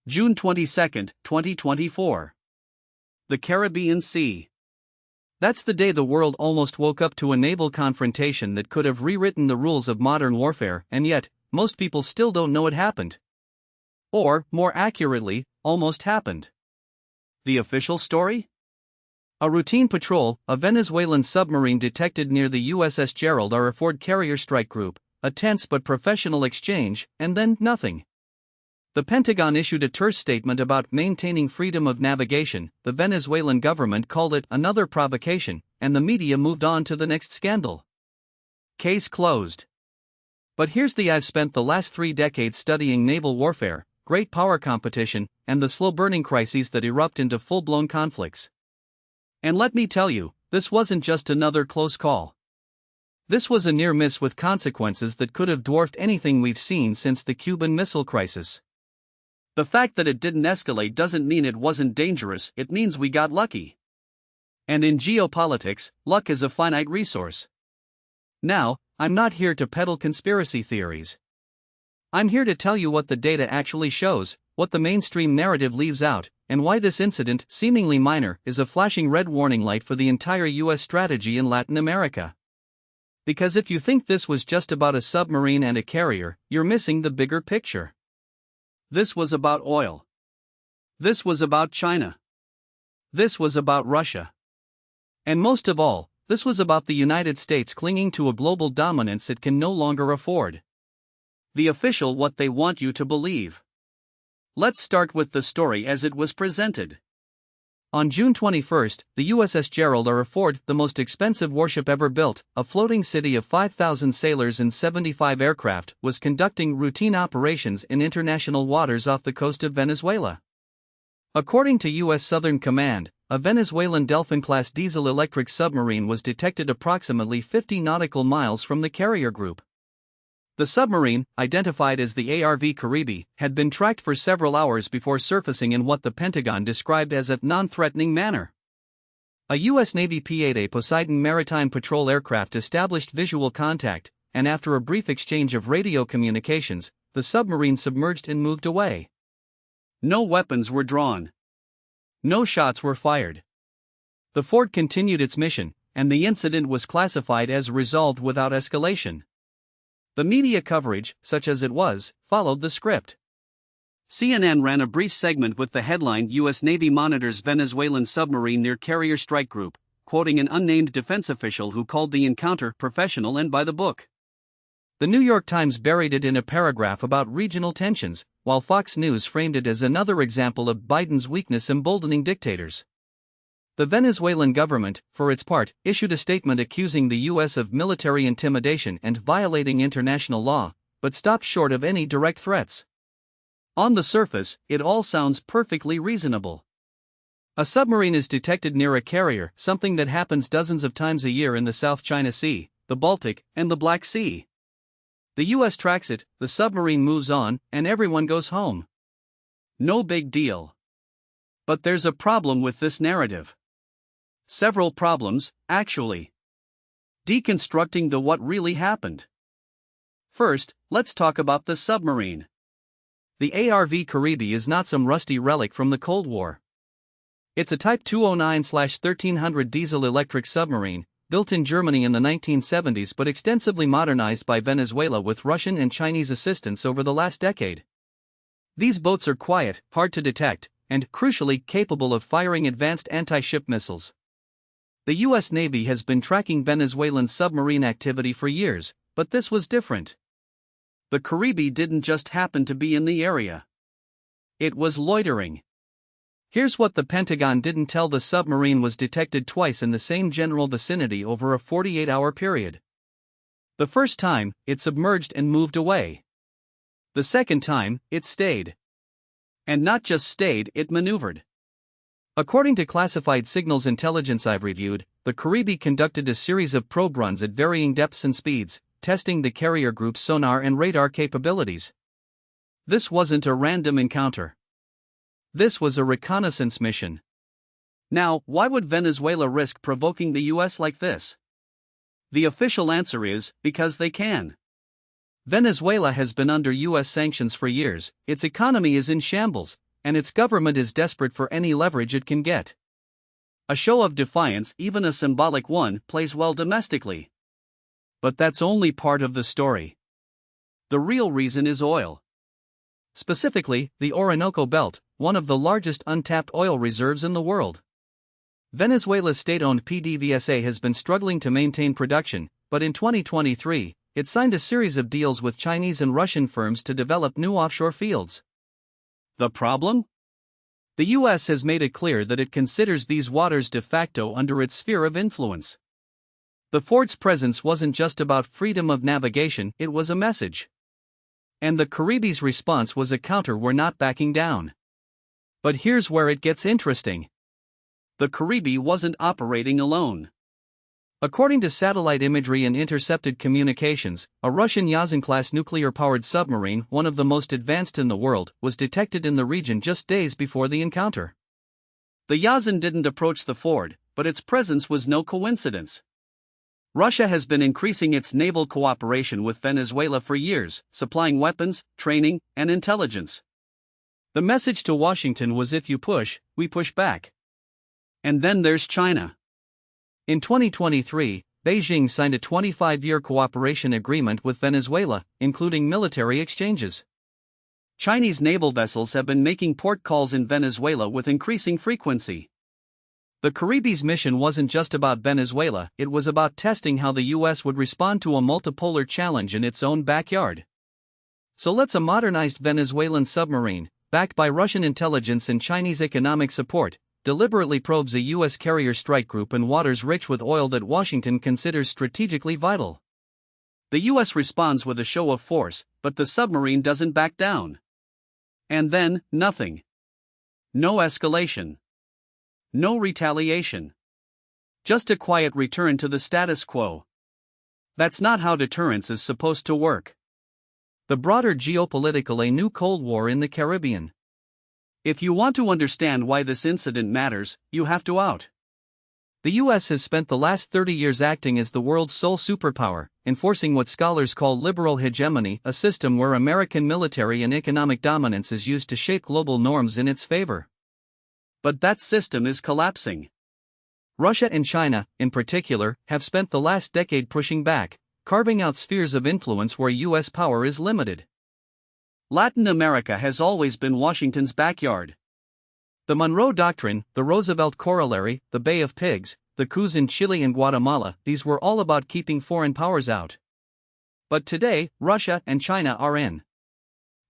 June 22, 2024. The Caribbean Sea. That's the day the world almost woke up to a naval confrontation that could have rewritten the rules of modern warfare, and yet, most people still don't know it happened. Or, more accurately, almost happened. The official story? A routine patrol, a Venezuelan submarine detected near the USS Gerald R. Ford carrier strike group, a tense but professional exchange, and then nothing. The Pentagon issued a terse statement about maintaining freedom of navigation. The Venezuelan government called it another provocation, and the media moved on to the next scandal. Case closed. But here's the I've spent the last 3 decades studying naval warfare, great power competition, and the slow-burning crises that erupt into full-blown conflicts. And let me tell you, this wasn't just another close call. This was a near miss with consequences that could have dwarfed anything we've seen since the Cuban Missile Crisis. The fact that it didn't escalate doesn't mean it wasn't dangerous, it means we got lucky. And in geopolitics, luck is a finite resource. Now, I'm not here to peddle conspiracy theories. I'm here to tell you what the data actually shows, what the mainstream narrative leaves out, and why this incident, seemingly minor, is a flashing red warning light for the entire US strategy in Latin America. Because if you think this was just about a submarine and a carrier, you're missing the bigger picture. This was about oil. This was about China. This was about Russia. And most of all, this was about the United States clinging to a global dominance it can no longer afford. The official what they want you to believe. Let's start with the story as it was presented. On June 21, the USS Gerald R. Ford, the most expensive warship ever built, a floating city of 5,000 sailors and 75 aircraft, was conducting routine operations in international waters off the coast of Venezuela. According to U.S. Southern Command, a Venezuelan Delphin-class diesel-electric submarine was detected approximately 50 nautical miles from the carrier group. The submarine, identified as the ARV Caribe, had been tracked for several hours before surfacing in what the Pentagon described as a non-threatening manner. A U.S. Navy P-8A Poseidon maritime patrol aircraft established visual contact, and after a brief exchange of radio communications, the submarine submerged and moved away. No weapons were drawn. No shots were fired. The Ford continued its mission, and the incident was classified as resolved without escalation. The media coverage, such as it was, followed the script. CNN ran a brief segment with the headline U.S. Navy monitors Venezuelan submarine near carrier strike group, quoting an unnamed defense official who called the encounter professional and by the book. The New York Times buried it in a paragraph about regional tensions, while Fox News framed it as another example of Biden's weakness emboldening dictators. The Venezuelan government, for its part, issued a statement accusing the U.S. of military intimidation and violating international law, but stopped short of any direct threats. On the surface, it all sounds perfectly reasonable. A submarine is detected near a carrier, something that happens dozens of times a year in the South China Sea, the Baltic, and the Black Sea. The U.S. tracks it, the submarine moves on, and everyone goes home. No big deal. But there's a problem with this narrative. Several problems, actually. Deconstructing the what really happened. First, let's talk about the submarine. The ARV Caribe is not some rusty relic from the Cold War. It's a Type 209/1300 diesel-electric submarine, built in Germany in the 1970s but extensively modernized by Venezuela with Russian and Chinese assistance over the last decade. These boats are quiet, hard to detect, and, crucially, capable of firing advanced anti-ship missiles. The U.S. Navy has been tracking Venezuelan submarine activity for years, but this was different. The Caribe didn't just happen to be in the area. It was loitering. Here's what the Pentagon didn't tell: the submarine was detected twice in the same general vicinity over a 48-hour period. The first time, it submerged and moved away. The second time, it stayed. And not just stayed, it maneuvered. According to classified signals intelligence I've reviewed, the Caribe conducted a series of probe runs at varying depths and speeds, testing the carrier group's sonar and radar capabilities. This wasn't a random encounter. This was a reconnaissance mission. Now, why would Venezuela risk provoking the US like this? The official answer is, because they can. Venezuela has been under US sanctions for years, its economy is in shambles, and its government is desperate for any leverage it can get. A show of defiance, even a symbolic one, plays well domestically. But that's only part of the story. The real reason is oil. Specifically, the Orinoco Belt, one of the largest untapped oil reserves in the world. Venezuela's state-owned PDVSA has been struggling to maintain production, but in 2023, it signed a series of deals with Chinese and Russian firms to develop new offshore fields. The problem? The U.S. has made it clear that it considers these waters de facto under its sphere of influence. The Ford's presence wasn't just about freedom of navigation, it was a message. And the Caribbean's response was a counter: we're not backing down. But here's where it gets interesting. The Caribbean wasn't operating alone. According to satellite imagery and intercepted communications, a Russian Yazan-class nuclear-powered submarine, one of the most advanced in the world, was detected in the region just days before the encounter. The Yazan didn't approach the Ford, but its presence was no coincidence. Russia has been increasing its naval cooperation with Venezuela for years, supplying weapons, training, and intelligence. The message to Washington was, if you push, we push back. And then there's China. In 2023, Beijing signed a 25-year cooperation agreement with Venezuela, including military exchanges. Chinese naval vessels have been making port calls in Venezuela with increasing frequency. The Caribbean's mission wasn't just about Venezuela, it was about testing how the U.S. would respond to a multipolar challenge in its own backyard. So let's a modernized Venezuelan submarine, backed by Russian intelligence and Chinese economic support, deliberately probes a U.S. carrier strike group in waters rich with oil that Washington considers strategically vital. The U.S. responds with a show of force, but the submarine doesn't back down. And then, nothing. No escalation. No retaliation. Just a quiet return to the status quo. That's not how deterrence is supposed to work. The broader geopolitical a new Cold War in the Caribbean. If you want to understand why this incident matters, you have to out. The U.S. has spent the last 30 years acting as the world's sole superpower, enforcing what scholars call liberal hegemony, a system where American military and economic dominance is used to shape global norms in its favor. But that system is collapsing. Russia and China, in particular, have spent the last decade pushing back, carving out spheres of influence where U.S. power is limited. Latin America has always been Washington's backyard. The Monroe Doctrine, the Roosevelt Corollary, the Bay of Pigs, the coups in Chile and Guatemala, these were all about keeping foreign powers out. But today, Russia and China are in.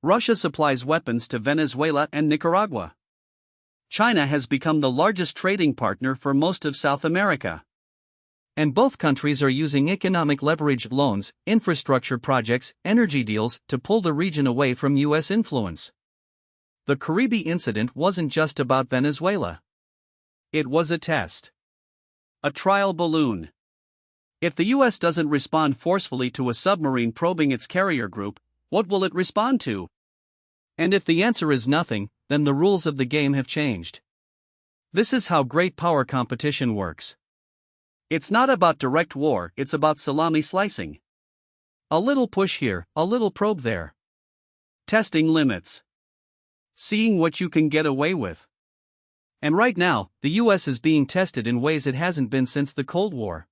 Russia supplies weapons to Venezuela and Nicaragua. China has become the largest trading partner for most of South America. And both countries are using economic leverage, loans, infrastructure projects, energy deals to pull the region away from U.S. influence. The Caribbean incident wasn't just about Venezuela. It was a test. A trial balloon. If the U.S. doesn't respond forcefully to a submarine probing its carrier group, what will it respond to? And if the answer is nothing, then the rules of the game have changed. This is how great power competition works. It's not about direct war, it's about salami slicing. A little push here, a little probe there. Testing limits. Seeing what you can get away with. And right now, the U.S. is being tested in ways it hasn't been since the Cold War.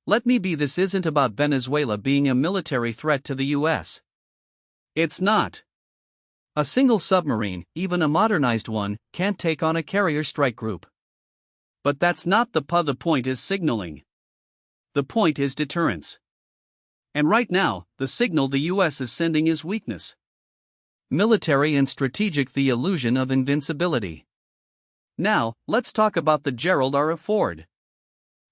Let me be, this isn't about Venezuela being a military threat to the U.S. It's not. A single submarine, even a modernized one, can't take on a carrier strike group. But that's not the point is signaling. The point is deterrence. And right now, the signal the U.S. is sending is weakness. Military and strategic, the illusion of invincibility. Now, let's talk about the Gerald R. Ford.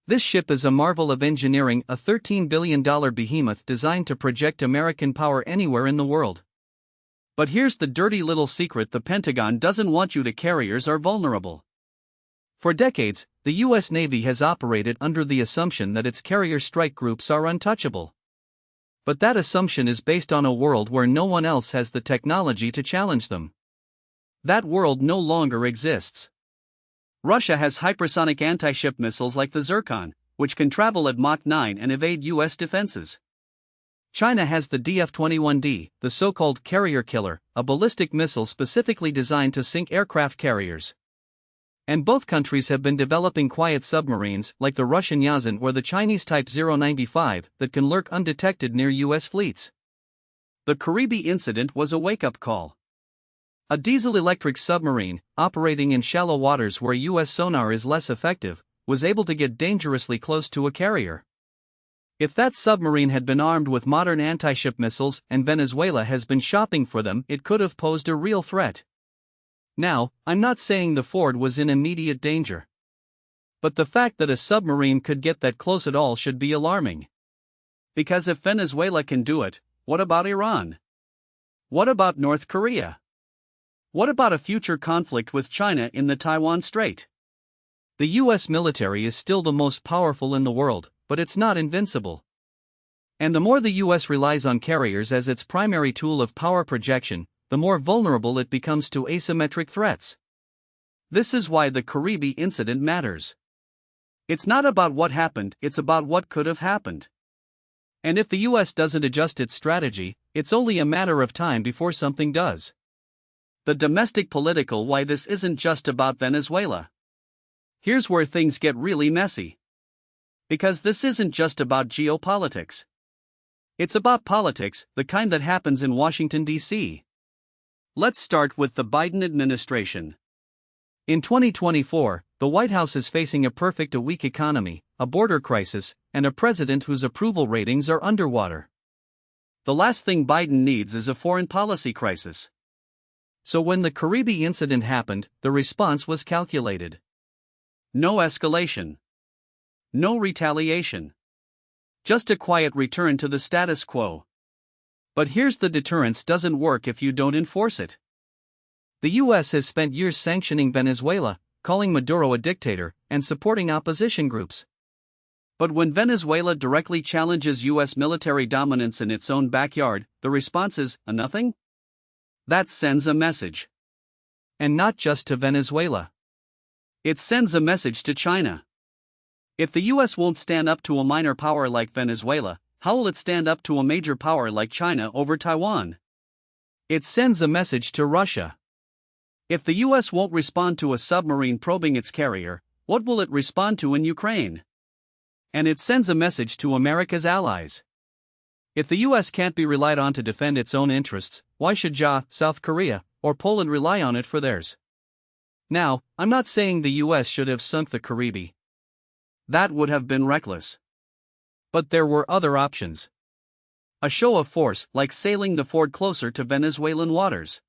This ship is a marvel of engineering, a $13 billion behemoth designed to project American power anywhere in the world. But here's the dirty little secret: the Pentagon doesn't want you to. Carriers are vulnerable. For decades, the U.S. Navy has operated under the assumption that its carrier strike groups are untouchable. But that assumption is based on a world where no one else has the technology to challenge them. That world no longer exists. Russia has hypersonic anti-ship missiles like the Zircon, which can travel at Mach 9 and evade U.S. defenses. China has the DF-21D, the so-called carrier killer, a ballistic missile specifically designed to sink aircraft carriers. And both countries have been developing quiet submarines like the Russian Yazan or the Chinese Type 095 that can lurk undetected near U.S. fleets. The Karibi incident was a wake-up call. A diesel-electric submarine, operating in shallow waters where U.S. sonar is less effective, was able to get dangerously close to a carrier. If that submarine had been armed with modern anti-ship missiles and Venezuela has been shopping for them, it could have posed a real threat. Now, I'm not saying the Ford was in immediate danger. But the fact that a submarine could get that close at all should be alarming. Because if Venezuela can do it, what about Iran? What about North Korea? What about a future conflict with China in the Taiwan Strait? The US military is still the most powerful in the world, but it's not invincible. And the more the US relies on carriers as its primary tool of power projection, the more vulnerable it becomes to asymmetric threats. This is why the Karibi incident matters. It's not about what happened, it's about what could have happened. And if the US doesn't adjust its strategy, it's only a matter of time before something does. The domestic political why this isn't just about Venezuela. Here's where things get really messy. Because this isn't just about geopolitics. It's about politics, the kind that happens in Washington, D.C. Let's start with the Biden administration. In 2024, the White House is facing a weak economy, a border crisis, and a president whose approval ratings are underwater. The last thing Biden needs is a foreign policy crisis. So when the Karibi incident happened, the response was calculated. No escalation. No retaliation. Just a quiet return to the status quo. But here's the deterrence doesn't work if you don't enforce it. The US has spent years sanctioning Venezuela, calling Maduro a dictator, and supporting opposition groups. But when Venezuela directly challenges US military dominance in its own backyard, the response is, nothing? That sends a message. And not just to Venezuela. It sends a message to China. If the US won't stand up to a minor power like Venezuela, how will it stand up to a major power like China over Taiwan? It sends a message to Russia. If the US won't respond to a submarine probing its carrier, what will it respond to in Ukraine? And it sends a message to America's allies. If the US can't be relied on to defend its own interests, why should South Korea, or Poland rely on it for theirs? Now, I'm not saying the US should have sunk the Karibi. That would have been reckless. But there were other options. A show of force, like sailing the Ford closer to Venezuelan waters.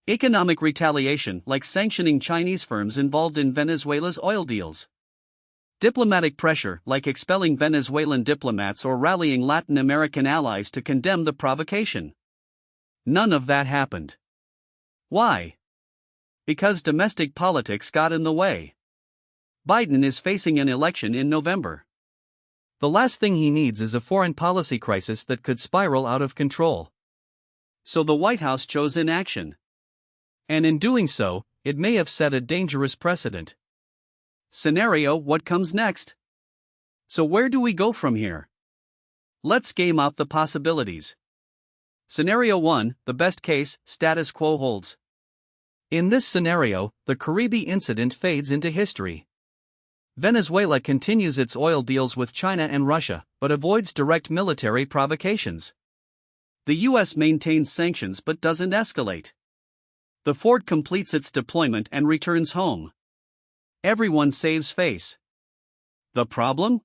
Economic retaliation, like sanctioning Chinese firms involved in Venezuela's oil deals. Diplomatic pressure, like expelling Venezuelan diplomats or rallying Latin American allies to condemn the provocation. None of that happened. Why? Because domestic politics got in the way. Biden is facing an election in November. The last thing he needs is a foreign policy crisis that could spiral out of control. So the White House chose inaction. And in doing so, it may have set a dangerous precedent. Scenario: what comes next? So where do we go from here? Let's game out the possibilities. Scenario 1, the best case, status quo holds. In this scenario, the Karibi incident fades into history. Venezuela continues its oil deals with China and Russia, but avoids direct military provocations. The US maintains sanctions but doesn't escalate. The Ford completes its deployment and returns home. Everyone saves face. The problem?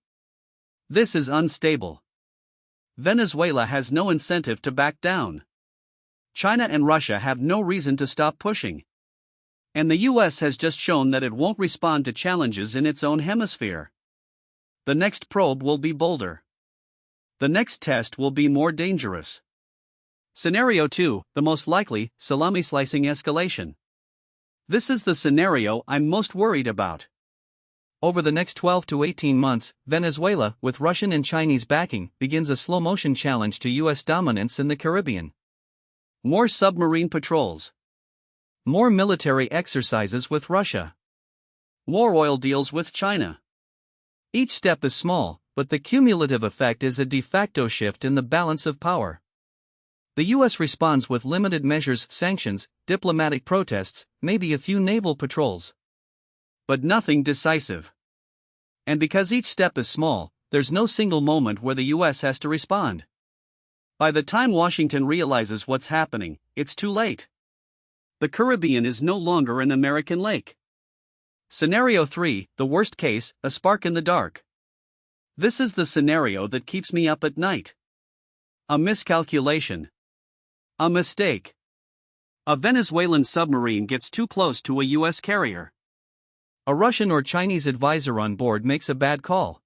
This is unstable. Venezuela has no incentive to back down. China and Russia have no reason to stop pushing. And the US has just shown that it won't respond to challenges in its own hemisphere. The next probe will be bolder. The next test will be more dangerous. Scenario 2, the most likely, salami-slicing escalation. This is the scenario I'm most worried about. Over the next 12 to 18 months, Venezuela, with Russian and Chinese backing, begins a slow-motion challenge to US dominance in the Caribbean. More submarine patrols. More military exercises with Russia. More oil deals with China. Each step is small, but the cumulative effect is a de facto shift in the balance of power. The US responds with limited measures, sanctions, diplomatic protests, maybe a few naval patrols. But nothing decisive. And because each step is small, there's no single moment where the US has to respond. By the time Washington realizes what's happening, it's too late. The Caribbean is no longer an American lake. Scenario 3, the worst case, a spark in the dark. This is the scenario that keeps me up at night. A miscalculation. A mistake. A Venezuelan submarine gets too close to a US carrier. A Russian or Chinese advisor on board makes a bad call.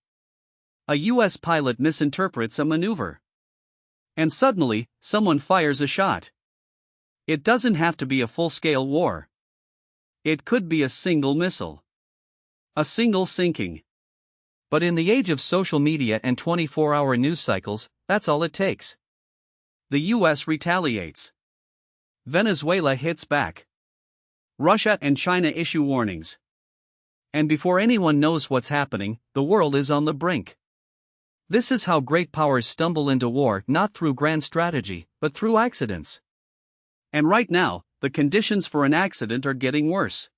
A US pilot misinterprets a maneuver. And suddenly, someone fires a shot. It doesn't have to be a full-scale war. It could be a single missile. A single sinking. But in the age of social media and 24-hour news cycles, that's all it takes. The US retaliates. Venezuela hits back. Russia and China issue warnings. And before anyone knows what's happening, the world is on the brink. This is how great powers stumble into war, not through grand strategy, but through accidents. And right now, the conditions for an accident are getting worse.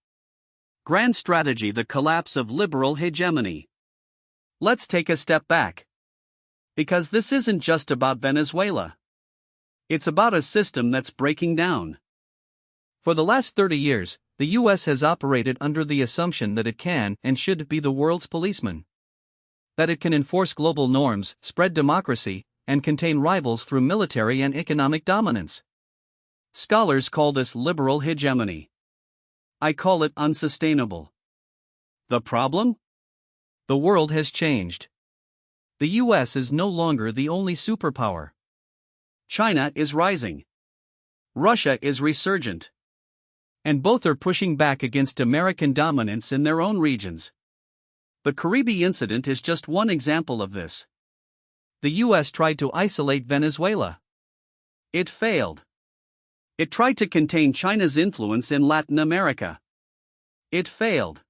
Grand strategy: the collapse of liberal hegemony. Let's take a step back. Because this isn't just about Venezuela. It's about a system that's breaking down. For the last 30 years, the US has operated under the assumption that it can and should be the world's policeman. That it can enforce global norms, spread democracy, and contain rivals through military and economic dominance. Scholars call this liberal hegemony. I call it unsustainable. The problem? The world has changed. The US is no longer the only superpower. China is rising. Russia is resurgent. And both are pushing back against American dominance in their own regions. The Caribbean incident is just one example of this. The US tried to isolate Venezuela. It failed. It tried to contain China's influence in Latin America. It failed.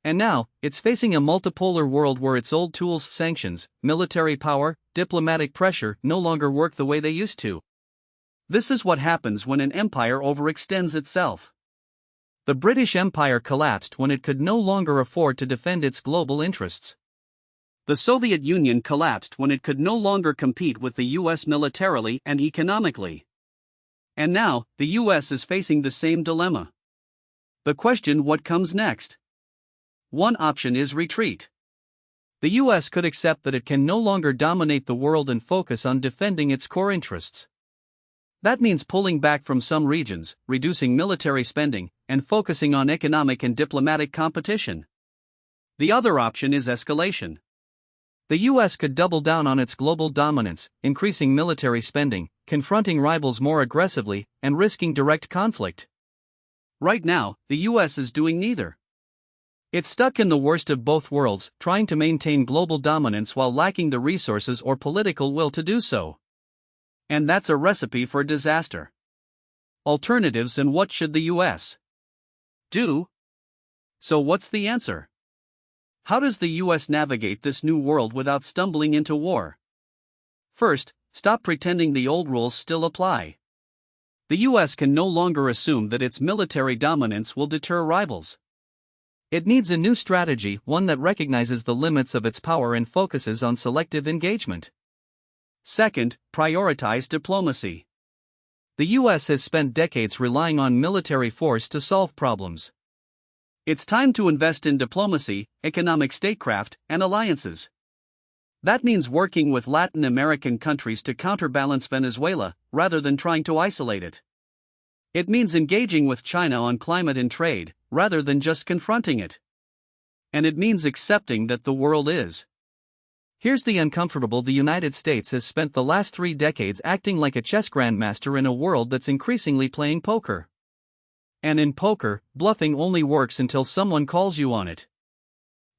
And now, it's facing a multipolar world where its old tools, sanctions, military power, diplomatic pressure, no longer work the way they used to. This is what happens when an empire overextends itself. The British Empire collapsed when it could no longer afford to defend its global interests. The Soviet Union collapsed when it could no longer compete with the US militarily and economically. And now, the US is facing the same dilemma. The question: what comes next? One option is retreat. The US could accept that it can no longer dominate the world and focus on defending its core interests. That means pulling back from some regions, reducing military spending, and focusing on economic and diplomatic competition. The other option is escalation. The US could double down on its global dominance, increasing military spending, confronting rivals more aggressively, and risking direct conflict. Right now, the US is doing neither. It's stuck in the worst of both worlds, trying to maintain global dominance while lacking the resources or political will to do so. And that's a recipe for disaster. Alternatives: and what should the US do? So what's the answer? How does the US navigate this new world without stumbling into war? First, stop pretending the old rules still apply. The US can no longer assume that its military dominance will deter rivals. It needs a new strategy, one that recognizes the limits of its power and focuses on selective engagement. Second, prioritize diplomacy. The US has spent decades relying on military force to solve problems. It's time to invest in diplomacy, economic statecraft, and alliances. That means working with Latin American countries to counterbalance Venezuela, rather than trying to isolate it. It means engaging with China on climate and trade, rather than just confronting it. And it means accepting that the world is. Here's the uncomfortable: the United States has spent the last 3 decades acting like a chess grandmaster in a world that's increasingly playing poker. And in poker, bluffing only works until someone calls you on it.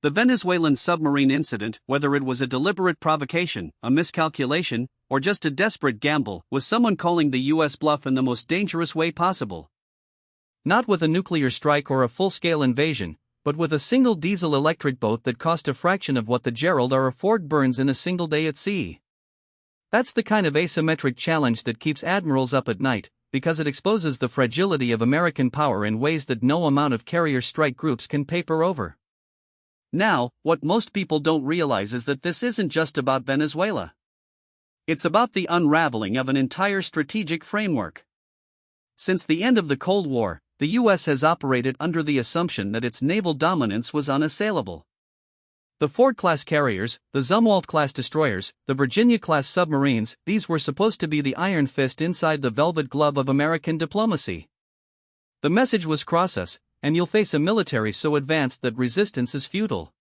The Venezuelan submarine incident, whether it was a deliberate provocation, a miscalculation, or just a desperate gamble, was someone calling the US bluff in the most dangerous way possible. Not with a nuclear strike or a full-scale invasion, but with a single diesel-electric boat that cost a fraction of what the Gerald or a Ford burns in a single day at sea. That's the kind of asymmetric challenge that keeps admirals up at night, because it exposes the fragility of American power in ways that no amount of carrier strike groups can paper over. Now, what most people don't realize is that this isn't just about Venezuela. It's about the unraveling of an entire strategic framework. Since the end of the Cold War, the U.S. has operated under the assumption that its naval dominance was unassailable. The Ford-class carriers, the Zumwalt-class destroyers, the Virginia-class submarines, these were supposed to be the iron fist inside the velvet glove of American diplomacy. The message was cross us, and you'll face a military so advanced that resistance is futile.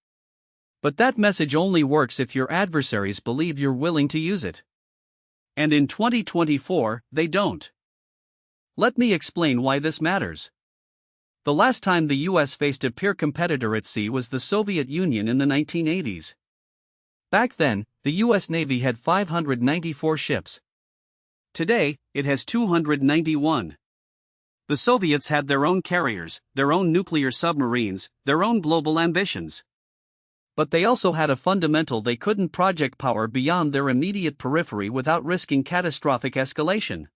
But that message only works if your adversaries believe you're willing to use it. And in 2024, they don't. Let me explain why this matters. The last time the US faced a peer competitor at sea was the Soviet Union in the 1980s. Back then, the US Navy had 594 ships. Today, it has 291. The Soviets had their own carriers, their own nuclear submarines, their own global ambitions. But they also had a fundamental: they couldn't project power beyond their immediate periphery without risking catastrophic escalation.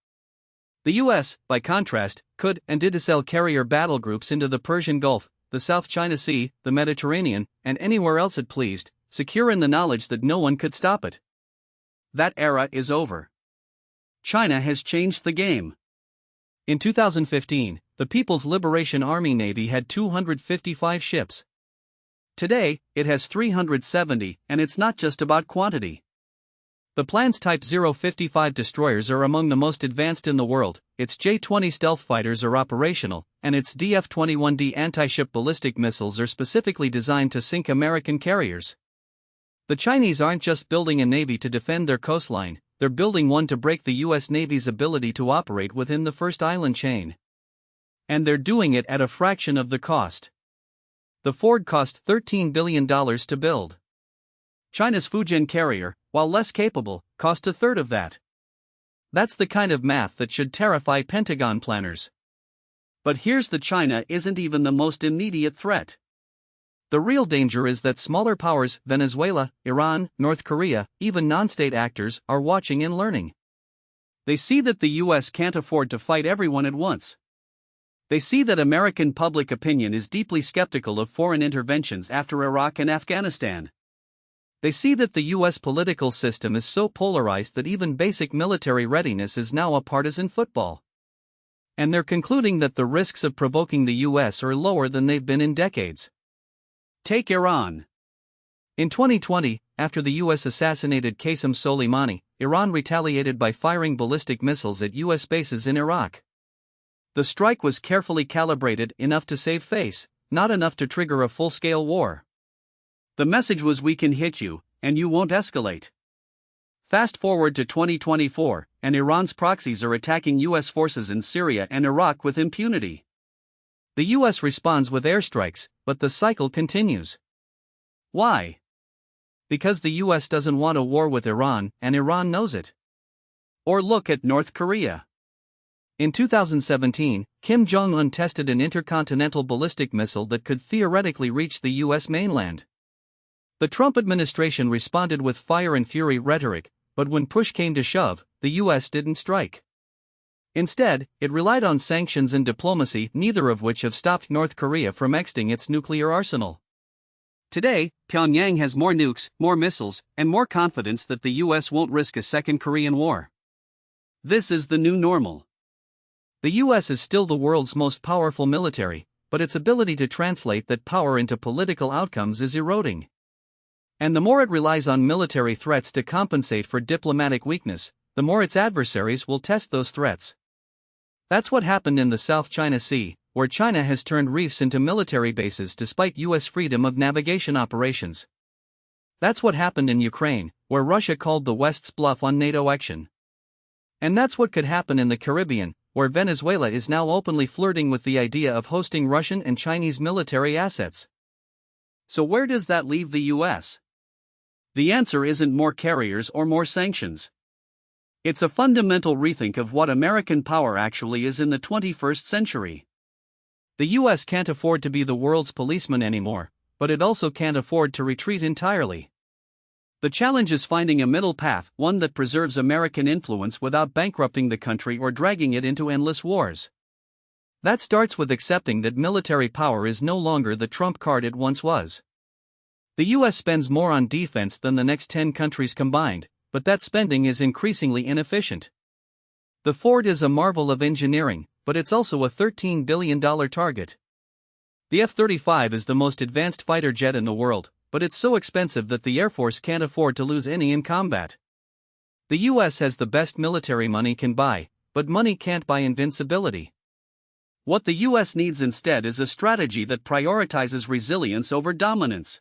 The US, by contrast, could and did sell carrier battle groups into the Persian Gulf, the South China Sea, the Mediterranean, and anywhere else it pleased, secure in the knowledge that no one could stop it. That era is over. China has changed the game. In 2015, the People's Liberation Army Navy had 255 ships. Today, it has 370, and it's not just about quantity. The plan's Type 055 destroyers are among the most advanced in the world, its J-20 stealth fighters are operational, and its DF-21D anti-ship ballistic missiles are specifically designed to sink American carriers. The Chinese aren't just building a navy to defend their coastline, they're building one to break the US Navy's ability to operate within the first island chain. And they're doing it at a fraction of the cost. The Ford cost $13 billion to build. China's Fujian carrier, while less capable, cost a third of that. That's the kind of math that should terrify Pentagon planners. But here's the: China isn't even the most immediate threat. The real danger is that smaller powers, Venezuela, Iran, North Korea, even non-state actors, are watching and learning. They see that the US can't afford to fight everyone at once. They see that American public opinion is deeply skeptical of foreign interventions after Iraq and Afghanistan. They see that the US political system is so polarized that even basic military readiness is now a partisan football. And they're concluding that the risks of provoking the US are lower than they've been in decades. Take Iran. In 2020, after the US assassinated Qasem Soleimani, Iran retaliated by firing ballistic missiles at US bases in Iraq. The strike was carefully calibrated, enough to save face, not enough to trigger a full-scale war. The message was: we can hit you, and you won't escalate. Fast forward to 2024, and Iran's proxies are attacking US forces in Syria and Iraq with impunity. The US responds with airstrikes, but the cycle continues. Why? Because the US doesn't want a war with Iran, and Iran knows it. Or look at North Korea. In 2017, Kim Jong-un tested an intercontinental ballistic missile that could theoretically reach the US mainland. The Trump administration responded with fire and fury rhetoric, but when push came to shove, the US didn't strike. Instead, it relied on sanctions and diplomacy, neither of which have stopped North Korea from exiting its nuclear arsenal. Today, Pyongyang has more nukes, more missiles, and more confidence that the US won't risk a second Korean War. This is the new normal. The US is still the world's most powerful military, but its ability to translate that power into political outcomes is eroding. And the more it relies on military threats to compensate for diplomatic weakness, the more its adversaries will test those threats. That's what happened in the South China Sea, where China has turned reefs into military bases despite US freedom of navigation operations. That's what happened in Ukraine, where Russia called the West's bluff on NATO action. And that's what could happen in the Caribbean, where Venezuela is now openly flirting with the idea of hosting Russian and Chinese military assets. So where does that leave the US? The answer isn't more carriers or more sanctions. It's a fundamental rethink of what American power actually is in the 21st century. The US can't afford to be the world's policeman anymore, but it also can't afford to retreat entirely. The challenge is finding a middle path, one that preserves American influence without bankrupting the country or dragging it into endless wars. That starts with accepting that military power is no longer the trump card it once was. The US spends more on defense than the next 10 countries combined, but that spending is increasingly inefficient. The Ford is a marvel of engineering, but it's also a $13 billion target. The F-35 is the most advanced fighter jet in the world, but it's so expensive that the Air Force can't afford to lose any in combat. The US has the best military money can buy, but money can't buy invincibility. What the US needs instead is a strategy that prioritizes resilience over dominance.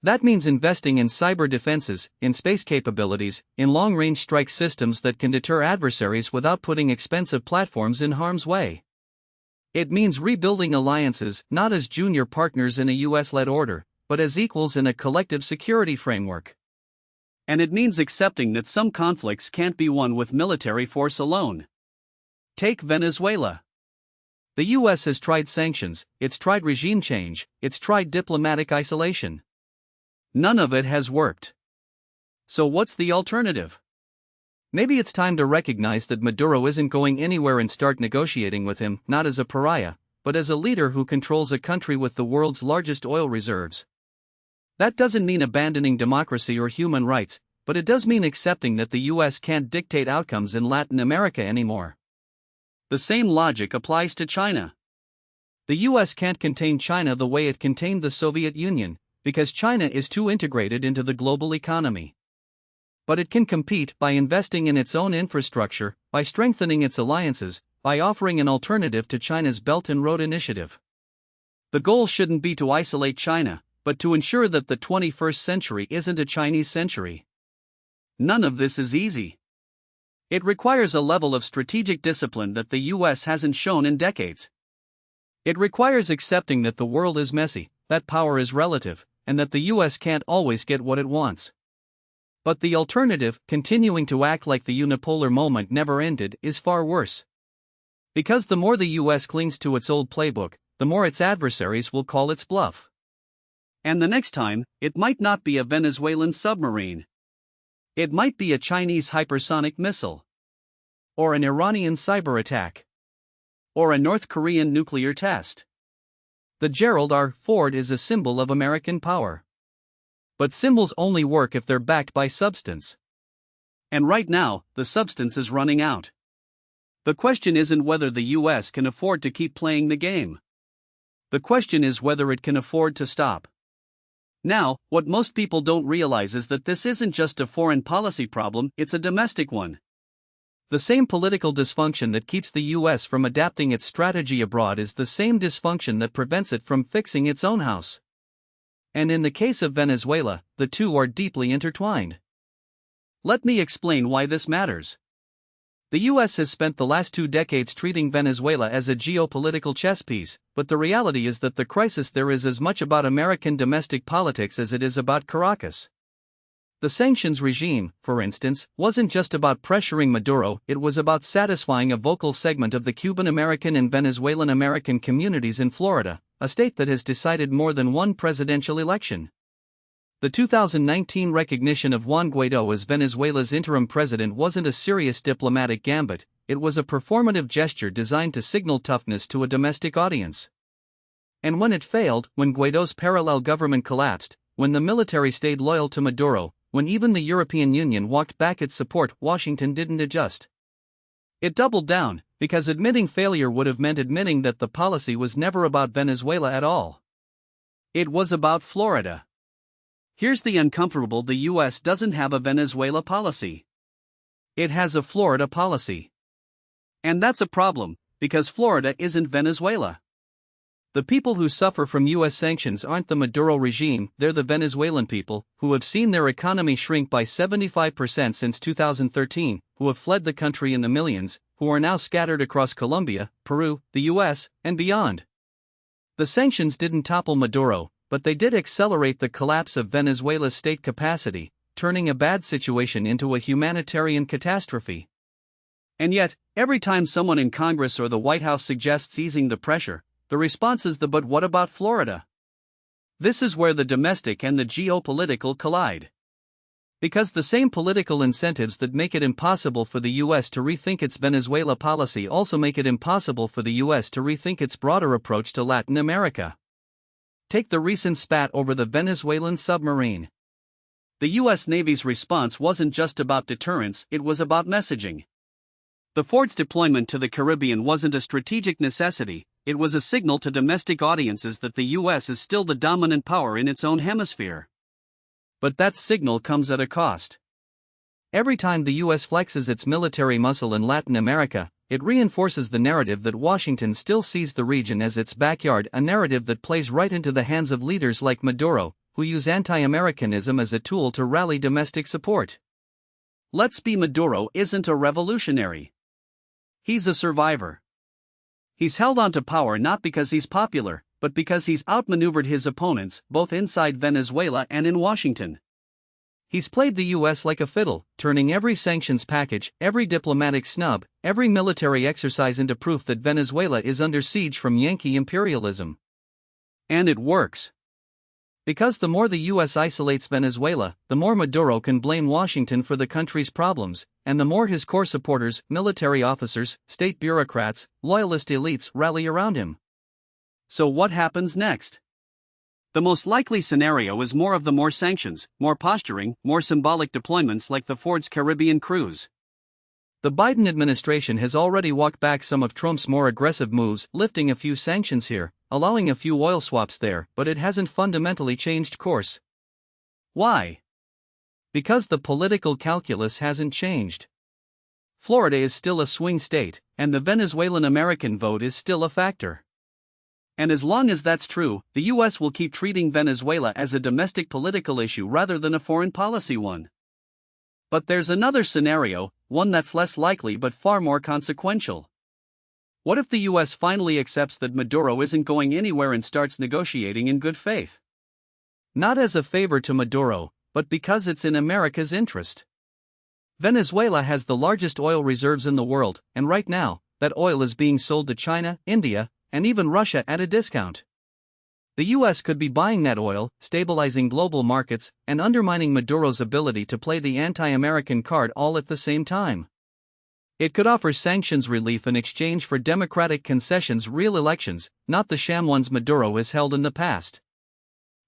That means investing in cyber defenses, in space capabilities, in long-range strike systems that can deter adversaries without putting expensive platforms in harm's way. It means rebuilding alliances, not as junior partners in a US-led order, but as equals in a collective security framework. And it means accepting that some conflicts can't be won with military force alone. Take Venezuela. The US has tried sanctions, it's tried regime change, it's tried diplomatic isolation. None of it has worked. So what's the alternative? Maybe it's time to recognize that Maduro isn't going anywhere and start negotiating with him, not as a pariah, but as a leader who controls a country with the world's largest oil reserves. That doesn't mean abandoning democracy or human rights, but it does mean accepting that the US can't dictate outcomes in Latin America anymore. The same logic applies to China. The US can't contain China the way it contained the Soviet Union, because China is too integrated into the global economy. But it can compete by investing in its own infrastructure, by strengthening its alliances, by offering an alternative to China's Belt and Road Initiative. The goal shouldn't be to isolate China, but to ensure that the 21st century isn't a Chinese century. None of this is easy. It requires a level of strategic discipline that the US hasn't shown in decades. It requires accepting that the world is messy, that power is relative, and that the US can't always get what it wants. But the alternative, continuing to act like the unipolar moment never ended, is far worse. Because the more the US clings to its old playbook, the more its adversaries will call its bluff. And the next time, it might not be a Venezuelan submarine. It might be a Chinese hypersonic missile. Or an Iranian cyber attack. Or a North Korean nuclear test. The Gerald R. Ford is a symbol of American power. But symbols only work if they're backed by substance. And right now, the substance is running out. The question isn't whether the US can afford to keep playing the game. The question is whether it can afford to stop. Now, what most people don't realize is that this isn't just a foreign policy problem, it's a domestic one. The same political dysfunction that keeps the US from adapting its strategy abroad is the same dysfunction that prevents it from fixing its own house. And in the case of Venezuela, the two are deeply intertwined. Let me explain why this matters. The US has spent the last 2 decades treating Venezuela as a geopolitical chess piece, but the reality is that the crisis there is as much about American domestic politics as it is about Caracas. The sanctions regime, for instance, wasn't just about pressuring Maduro, it was about satisfying a vocal segment of the Cuban-American and Venezuelan-American communities in Florida, a state that has decided more than one presidential election. The 2019 recognition of Juan Guaidó as Venezuela's interim president wasn't a serious diplomatic gambit, it was a performative gesture designed to signal toughness to a domestic audience. And when it failed, when Guaidó's parallel government collapsed, when the military stayed loyal to Maduro, when even the European Union walked back its support, Washington didn't adjust. It doubled down, because admitting failure would have meant admitting that the policy was never about Venezuela at all. It was about Florida. Here's the uncomfortable: the US doesn't have a Venezuela policy. It has a Florida policy. And that's a problem, because Florida isn't Venezuela. The people who suffer from US sanctions aren't the Maduro regime, they're the Venezuelan people, who have seen their economy shrink by 75% since 2013, who have fled the country in the millions, who are now scattered across Colombia, Peru, the US, and beyond. The sanctions didn't topple Maduro, but they did accelerate the collapse of Venezuela's state capacity, turning a bad situation into a humanitarian catastrophe. And yet, every time someone in Congress or the White House suggests easing the pressure, the response is but what about Florida? This is where the domestic and the geopolitical collide. Because the same political incentives that make it impossible for the US to rethink its Venezuela policy also make it impossible for the US to rethink its broader approach to Latin America. Take the recent spat over the Venezuelan submarine. The US Navy's response wasn't just about deterrence, it was about messaging. The Ford's deployment to the Caribbean wasn't a strategic necessity, it was a signal to domestic audiences that the US is still the dominant power in its own hemisphere. But that signal comes at a cost. Every time the US flexes its military muscle in Latin America, it reinforces the narrative that Washington still sees the region as its backyard, a narrative that plays right into the hands of leaders like Maduro, who use anti-Americanism as a tool to rally domestic support. Let's be Maduro isn't a revolutionary. He's a survivor. He's held on to power not because he's popular, but because he's outmaneuvered his opponents, both inside Venezuela and in Washington. He's played the US like a fiddle, turning every sanctions package, every diplomatic snub, every military exercise into proof that Venezuela is under siege from Yankee imperialism. And it works. Because the more the US isolates Venezuela, the more Maduro can blame Washington for the country's problems, and the more his core supporters, military officers, state bureaucrats, loyalist elites rally around him. So what happens next? The most likely scenario is more sanctions, more posturing, more symbolic deployments like the Ford's Caribbean cruise. The Biden administration has already walked back some of Trump's more aggressive moves, lifting a few sanctions here, allowing a few oil swaps there, but it hasn't fundamentally changed course. Why? Because the political calculus hasn't changed. Florida is still a swing state, and the Venezuelan American vote is still a factor. And as long as that's true, the US will keep treating Venezuela as a domestic political issue rather than a foreign policy one. But there's another scenario, one that's less likely but far more consequential. What if the US finally accepts that Maduro isn't going anywhere and starts negotiating in good faith? Not as a favor to Maduro, but because it's in America's interest. Venezuela has the largest oil reserves in the world, and right now, that oil is being sold to China, India, and even Russia at a discount. The US could be buying that oil, stabilizing global markets, and undermining Maduro's ability to play the anti-American card all at the same time. It could offer sanctions relief in exchange for democratic concessions, real elections, not the sham ones Maduro has held in the past.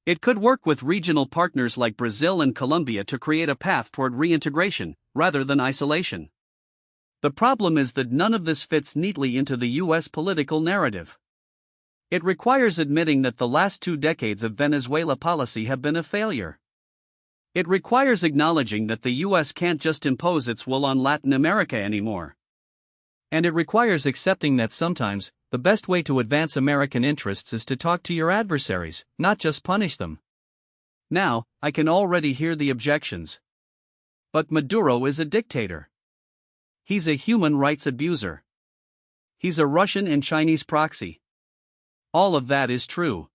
It could work with regional partners like Brazil and Colombia to create a path toward reintegration, rather than isolation. The problem is that none of this fits neatly into the US political narrative. It requires admitting that the last 2 decades of Venezuela policy have been a failure. It requires acknowledging that the US can't just impose its will on Latin America anymore. And it requires accepting that sometimes, the best way to advance American interests is to talk to your adversaries, not just punish them. Now, I can already hear the objections. But Maduro is a dictator. He's a human rights abuser. He's a Russian and Chinese proxy. All of that is true.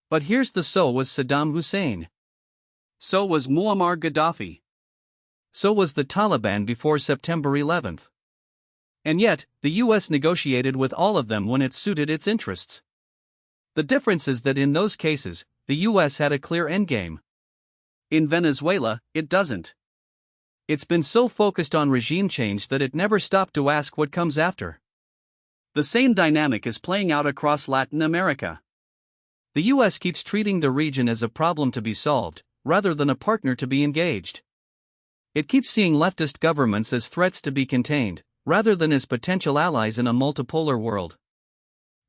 But here's the so was Saddam Hussein. So was Muammar Gaddafi. So was the Taliban before September 11th. And yet, the US negotiated with all of them when it suited its interests. The difference is that in those cases, the US had a clear endgame. In Venezuela, it doesn't. It's been so focused on regime change that it never stopped to ask what comes after. The same dynamic is playing out across Latin America. The US keeps treating the region as a problem to be solved, rather than a partner to be engaged. It keeps seeing leftist governments as threats to be contained, rather than as potential allies in a multipolar world.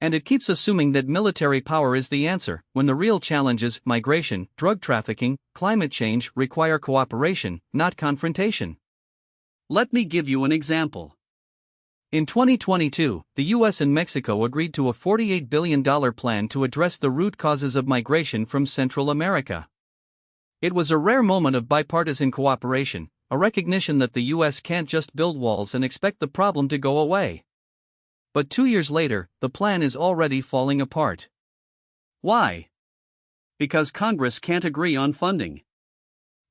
And it keeps assuming that military power is the answer, when the real challenges, migration, drug trafficking, climate change, require cooperation, not confrontation. Let me give you an example. In 2022, the US and Mexico agreed to a $48 billion plan to address the root causes of migration from Central America. It was a rare moment of bipartisan cooperation, a recognition that the US can't just build walls and expect the problem to go away. But 2 years later, the plan is already falling apart. Why? Because Congress can't agree on funding.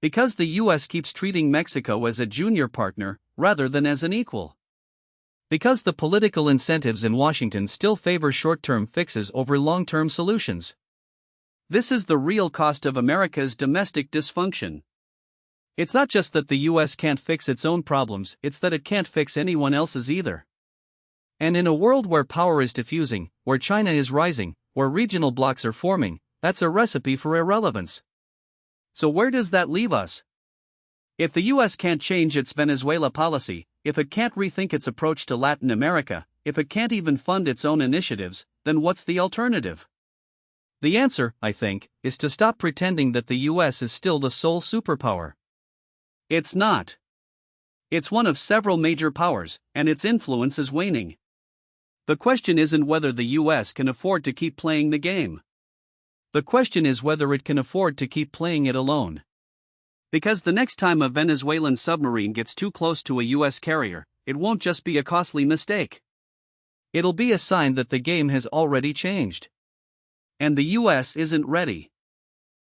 Because the US keeps treating Mexico as a junior partner, rather than as an equal. Because the political incentives in Washington still favor short-term fixes over long-term solutions. This is the real cost of America's domestic dysfunction. It's not just that the US can't fix its own problems, it's that it can't fix anyone else's either. And in a world where power is diffusing, where China is rising, where regional blocs are forming, that's a recipe for irrelevance. So where does that leave us? If the US can't change its Venezuela policy, if it can't rethink its approach to Latin America, if it can't even fund its own initiatives, then what's the alternative? The answer, I think, is to stop pretending that the US is still the sole superpower. It's not. It's one of several major powers, and its influence is waning. The question isn't whether the US can afford to keep playing the game. The question is whether it can afford to keep playing it alone. Because the next time a Venezuelan submarine gets too close to a US carrier, it won't just be a costly mistake. It'll be a sign that the game has already changed. And the US isn't ready.